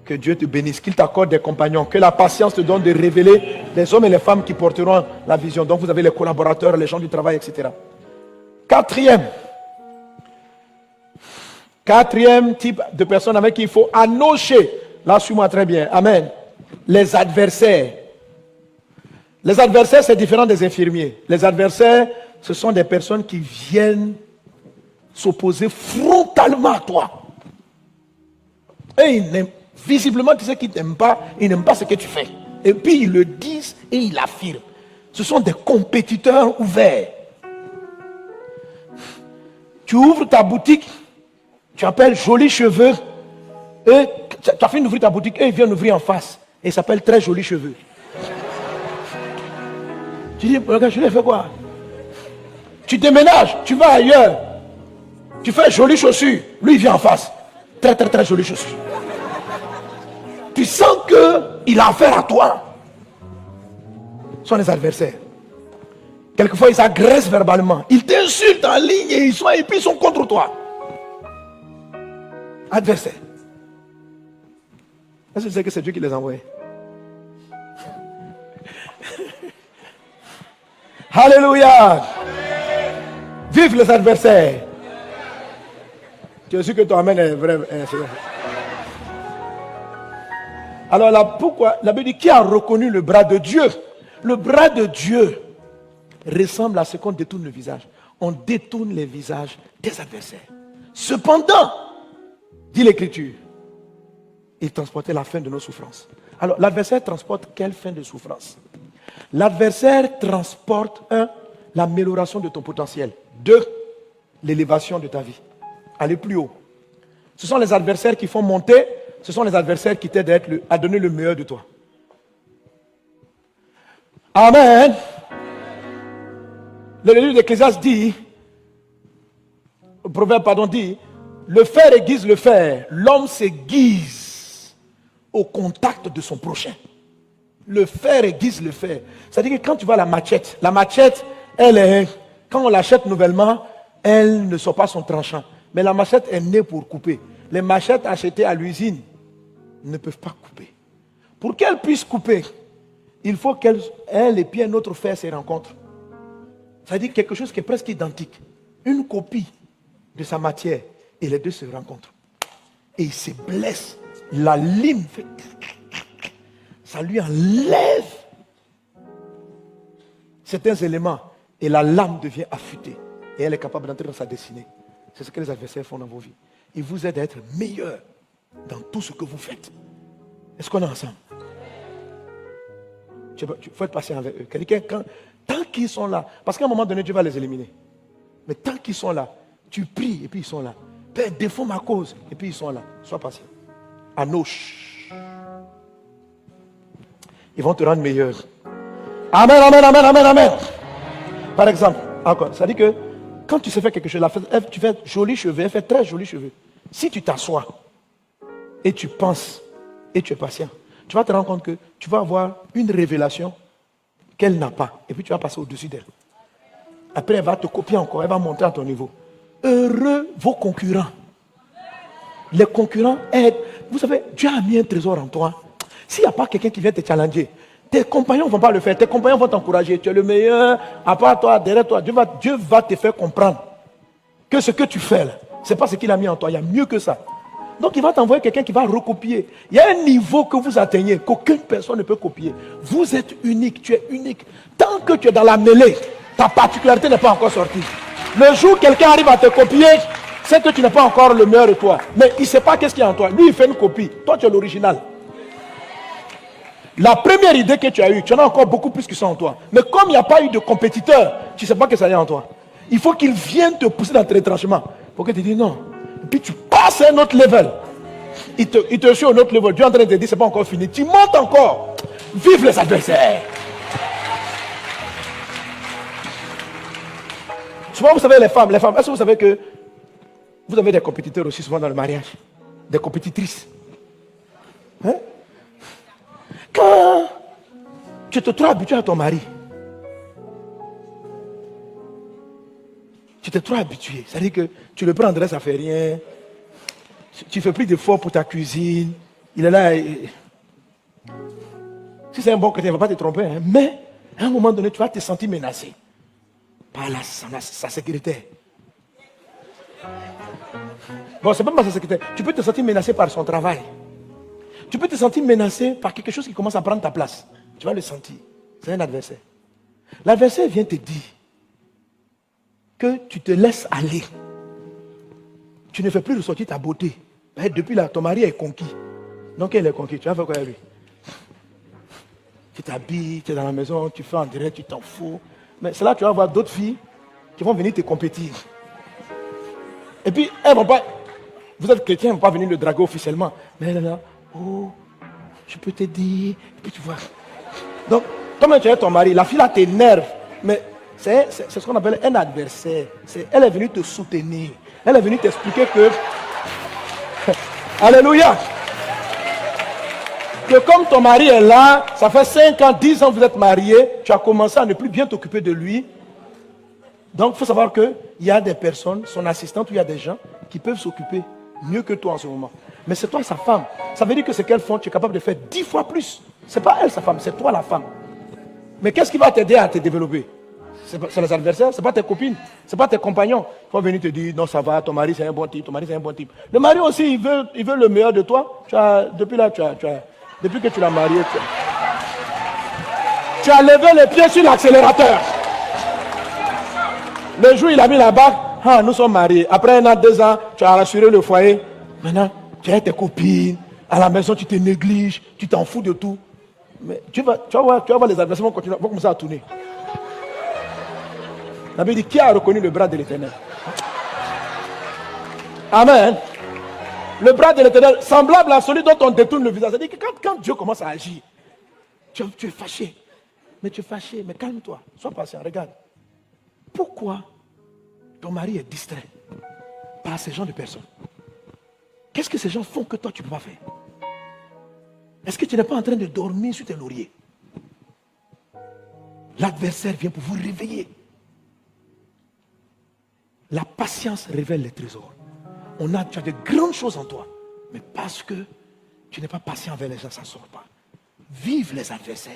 Que Dieu te bénisse, qu'il t'accorde des compagnons, que la patience te donne de révéler les hommes et les femmes qui porteront la vision. Donc vous avez les collaborateurs, les gens du travail, etc. Quatrième type de personnes avec qui il faut anocher. Là, suis-moi très bien. Amen. Les adversaires. Les adversaires, c'est différent des infirmiers. Les adversaires, ce sont des personnes qui viennent s'opposer frontalement à toi. Et visiblement, tu sais qu'ils n'aiment pas, ils n'aiment pas ce que tu fais. Et puis, ils le disent et ils l'affirment. Ce sont des compétiteurs ouverts. Tu ouvres ta boutique, tu appelles Jolis Cheveux, et tu as fini d'ouvrir ta boutique, et ils viennent ouvrir en face. Et ils s'appellent Très Jolis Cheveux. Tu dis, regarde, je l'ai fait quoi? Tu déménages, tu vas ailleurs. Tu fais Jolies Chaussures, lui il vient en face. Très très très jolies chaussures. Tu sens qu'il a affaire à toi. Ce sont les adversaires. Quelquefois, ils agressent verbalement. Ils t'insultent en ligne et puis ils sont contre toi. Adversaires. Est-ce que tu sais que c'est Dieu qui les a envoyés? Alléluia. Vive les adversaires. Tu es sûr que ton amen est vrai. Alors là, pourquoi la Bible dit qui a reconnu le bras de Dieu? Le bras de Dieu ressemble à ce qu'on détourne le visage. On détourne les visages des adversaires. Cependant, dit l'Écriture, il transportait la fin de nos souffrances. Alors, l'adversaire transporte quelle fin de souffrance? L'adversaire transporte, 1, l'amélioration de ton potentiel. 2, l'élévation de ta vie. Aller plus haut. Ce sont les adversaires qui font monter, ce sont les adversaires qui t'aident à donner le meilleur de toi. Amen. Le livre d'Ecclésiaste dit, le proverbe dit, le fer aiguise le fer, l'homme s'aiguise au contact de son prochain. Le fer aiguise le fer. C'est-à-dire que quand tu vois la machette, quand on l'achète nouvellement, elle ne sort pas son tranchant. Mais la machette est née pour couper. Les machettes achetées à l'usine ne peuvent pas couper. Pour qu'elles puissent couper, il faut qu'elles et puis un autre fer se rencontrent. C'est-à-dire quelque chose qui est presque identique. Une copie de sa matière. Et les deux se rencontrent. Et ils se blessent. La lime fait... Ça lui enlève certains éléments. Et la lame devient affûtée. Et elle est capable d'entrer dans sa destinée. C'est ce que les adversaires font dans vos vies. Ils vous aident à être meilleurs dans tout ce que vous faites. Est-ce qu'on est ensemble? Il faut être patient avec eux. Tant qu'ils sont là, parce qu'à un moment donné, Dieu va les éliminer. Mais tant qu'ils sont là, tu pries et puis ils sont là. Père, défends ma cause et puis ils sont là. Sois patient. Anoche. Ils vont te rendre meilleur. Amen, amen, amen, amen, amen. Par exemple, encore, ça dit que quand tu sais faire quelque chose, tu fais jolis cheveux, elle fait très jolis cheveux. Si tu t'assois et tu penses et tu es patient, tu vas te rendre compte que tu vas avoir une révélation qu'elle n'a pas. Et puis tu vas passer au-dessus d'elle. Après, elle va te copier encore, elle va monter à ton niveau. Heureux vos concurrents. Les concurrents aident. Vous savez, Dieu a mis un trésor en toi. S'il n'y a pas quelqu'un qui vient te challenger, tes compagnons ne vont pas le faire. Tes compagnons vont t'encourager. Tu es le meilleur. À part toi, derrière toi, Dieu va te faire comprendre que ce que tu fais là, ce n'est pas ce qu'il a mis en toi. Il y a mieux que ça. Donc il va t'envoyer quelqu'un qui va recopier. Il y a un niveau que vous atteignez qu'aucune personne ne peut copier. Vous êtes unique, tu es unique. Tant que tu es dans la mêlée, ta particularité n'est pas encore sortie. Le jour où quelqu'un arrive à te copier, c'est que tu n'es pas encore le meilleur de toi. Mais il ne sait pas qu'est-ce qu'il y a en toi. Lui, il fait une copie. Toi, tu es l'original. La première idée que tu as eue, tu en as encore beaucoup plus qui sont en toi. Mais comme il n'y a pas eu de compétiteur, tu ne sais pas que ça y est en toi. Il faut qu'il vienne te pousser dans tes retranchements. Pour que tu dises non. Et puis tu passes à un autre level. Il te suit à un autre level. Dieu est en train de te dire, c'est pas encore fini. Tu montes encore. Vive les adversaires. Souvent, vous savez, les femmes, est-ce que vous savez que vous avez des compétiteurs aussi souvent dans le mariage? Des compétitrices. Hein? Quand tu te trop habitué à ton mari, tu t'es trop habitué. C'est-à-dire que tu le prendrais, ça ne fait rien. Tu ne fais plus d'efforts pour ta cuisine. Il est là. Si c'est un bon chrétien, il ne va pas te tromper. Hein, mais à un moment donné, tu vas te sentir menacé par sa sécurité. Bon, c'est pas par sa sécurité. Tu peux te sentir menacé par son travail. Tu peux te sentir menacé par quelque chose qui commence à prendre ta place. Tu vas le sentir. C'est un adversaire. L'adversaire vient te dire que tu te laisses aller. Tu ne fais plus ressortir ta beauté. Depuis là, ton mari est conquis. Donc, il est conquis. Tu vas faire quoi avec lui? Tu t'habilles, tu es dans la maison, tu fais en direct, tu t'en fous. Mais c'est là que tu vas voir d'autres filles qui vont venir te compétir. Et puis, elles ne vont pas... Vous êtes chrétien, elles ne vont pas venir le draguer officiellement. Mais elle est là, oh, je peux te dire... Et puis tu vois. Donc, comme tu es ton mari, la fille là t'énerve. Mais c'est ce qu'on appelle un adversaire. Elle est venue te soutenir. Elle est venue t'expliquer que... Alléluia! Que comme ton mari est là, ça fait 5 ans, 10 ans que vous êtes mariés, tu as commencé à ne plus bien t'occuper de lui. Donc, il faut savoir qu'il y a des personnes, son assistante, ou il y a des gens qui peuvent s'occuper mieux que toi en ce moment. Mais c'est toi sa femme. Ça veut dire que ce qu'elles font, tu es capable de faire 10 fois plus. Ce n'est pas elle sa femme, c'est toi la femme. Mais qu'est-ce qui va t'aider à te développer? C'est les adversaires, ce n'est pas tes copines, ce n'est pas tes compagnons. Il faut venir te dire, non ça va, ton mari c'est un bon type, ton mari c'est un bon type. Le mari aussi, il veut le meilleur de toi. Depuis que tu l'as marié, tu as levé les pieds sur l'accélérateur. Le jour où il a mis la bague, nous sommes mariés. Après 1 an, 2 ans, tu as rassuré le foyer. Maintenant, tu as tes copines. À la maison, tu te négliges. Tu t'en fous de tout. Mais tu vas voir les adversaires vont commencer à tourner. La Bible dit, qui a reconnu le bras de l'Éternel? Amen. Le bras de l'Éternel, semblable à celui dont on détourne le visage. C'est-à-dire que quand Dieu commence à agir, tu es fâché. Mais tu es fâché, mais calme-toi. Sois patient, regarde. Pourquoi ton mari est distrait par ces gens de personnes? Qu'est-ce que ces gens font que toi tu ne peux pas faire? Est-ce que tu n'es pas en train de dormir sur tes lauriers? L'adversaire vient pour vous réveiller. La patience révèle les trésors. Tu as de grandes choses en toi. Mais parce que tu n'es pas patient avec les gens, ça ne sort pas. Vive les adversaires.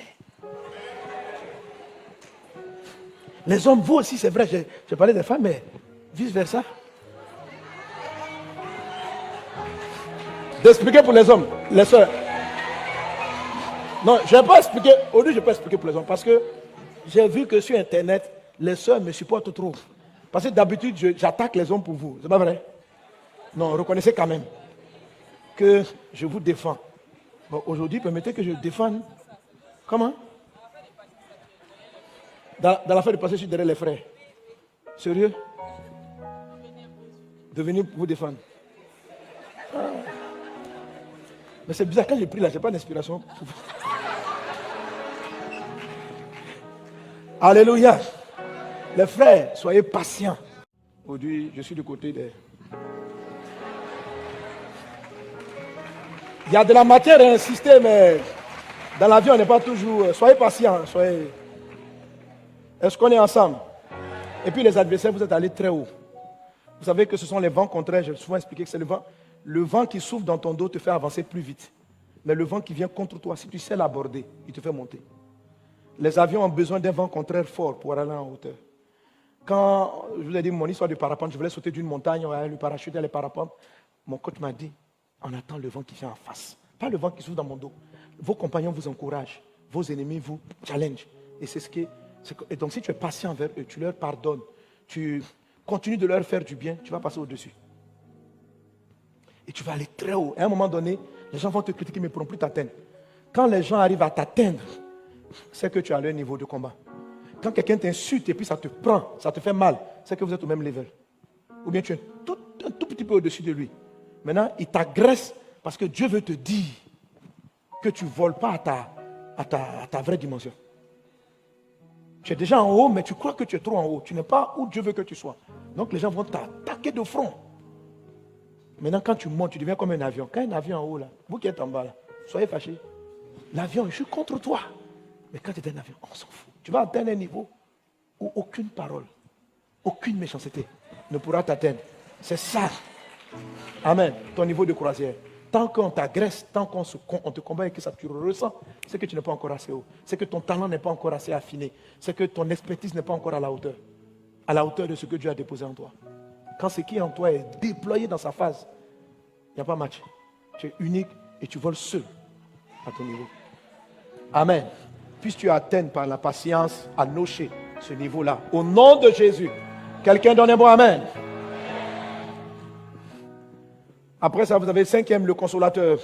Les hommes, vous aussi, c'est vrai, j'ai parlé des femmes, mais vice-versa. D'expliquer pour les hommes, les soeurs. Non, je ne vais pas expliquer, aujourd'hui je ne vais pas expliquer pour les hommes, parce que j'ai vu que sur Internet, les soeurs me supportent trop. Parce que d'habitude, j'attaque les hommes pour vous, c'est pas vrai? Non, reconnaissez quand même que je vous défends. Bon, aujourd'hui, permettez que je défende. Comment? Dans l'affaire de passer, je suis derrière les frères. Sérieux? De venir vous défendre. Ah. Mais c'est bizarre, quand j'ai pris là, je n'ai pas d'inspiration. Alléluia. Les frères, soyez patients. Aujourd'hui, je suis du côté des... Il y a de la matière à insister, mais dans la vie, on n'est pas toujours... Soyez patients, soyez... Est-ce qu'on est ensemble? Et puis les adversaires, vous êtes allés très haut. Vous savez que ce sont les vents contraires, j'ai souvent expliqué que c'est le vent. Le vent qui souffle dans ton dos te fait avancer plus vite. Mais le vent qui vient contre toi, si tu sais l'aborder, il te fait monter. Les avions ont besoin d'un vent contraire fort pour aller en hauteur. Quand je vous ai dit mon histoire de parapente, je voulais sauter d'une montagne, le parachute et les parapentes. Mon coach m'a dit, on attend le vent qui vient en face. Pas le vent qui souffle dans mon dos. Vos compagnons vous encouragent. Vos ennemis vous challengent. Et c'est ce qui... Et donc si tu es patient envers eux, tu leur pardonnes, tu continues de leur faire du bien, tu vas passer au-dessus. Et tu vas aller très haut. Et à un moment donné, les gens vont te critiquer, mais ne pourront plus t'atteindre. Quand les gens arrivent à t'atteindre, c'est que tu as leur niveau de combat. Quand quelqu'un t'insulte et puis ça te prend, ça te fait mal, c'est que vous êtes au même level. Ou bien tu es un tout petit peu au-dessus de lui. Maintenant, il t'agresse parce que Dieu veut te dire que tu ne voles pas à ta vraie dimension. Tu es déjà en haut, mais tu crois que tu es trop en haut. Tu n'es pas où Dieu veut que tu sois. Donc les gens vont t'attaquer de front. Maintenant, quand tu montes, tu deviens comme un avion. Quand un avion en haut, là, vous qui êtes en bas, là, soyez fâchés. L'avion, je suis contre toi. Mais quand tu es un avion, on s'en fout. Tu vas atteindre un niveau où aucune parole, aucune méchanceté ne pourra t'atteindre. C'est ça. Amen. Ton niveau de croisière. Tant qu'on t'agresse, tant qu'on te combat et que ça tu ressens, c'est que tu n'es pas encore assez haut. C'est que ton talent n'est pas encore assez affiné. C'est que ton expertise n'est pas encore à la hauteur de ce que Dieu a déposé en toi. Quand ce qui est en toi est déployé dans sa phase, il n'y a pas match. Tu es unique et tu voles seul à ton niveau. Amen. Puisses-tu atteindre par la patience à nocher ce niveau-là. Au nom de Jésus. Quelqu'un donne un bon amen. Après ça, vous avez le 5e, le consolateur.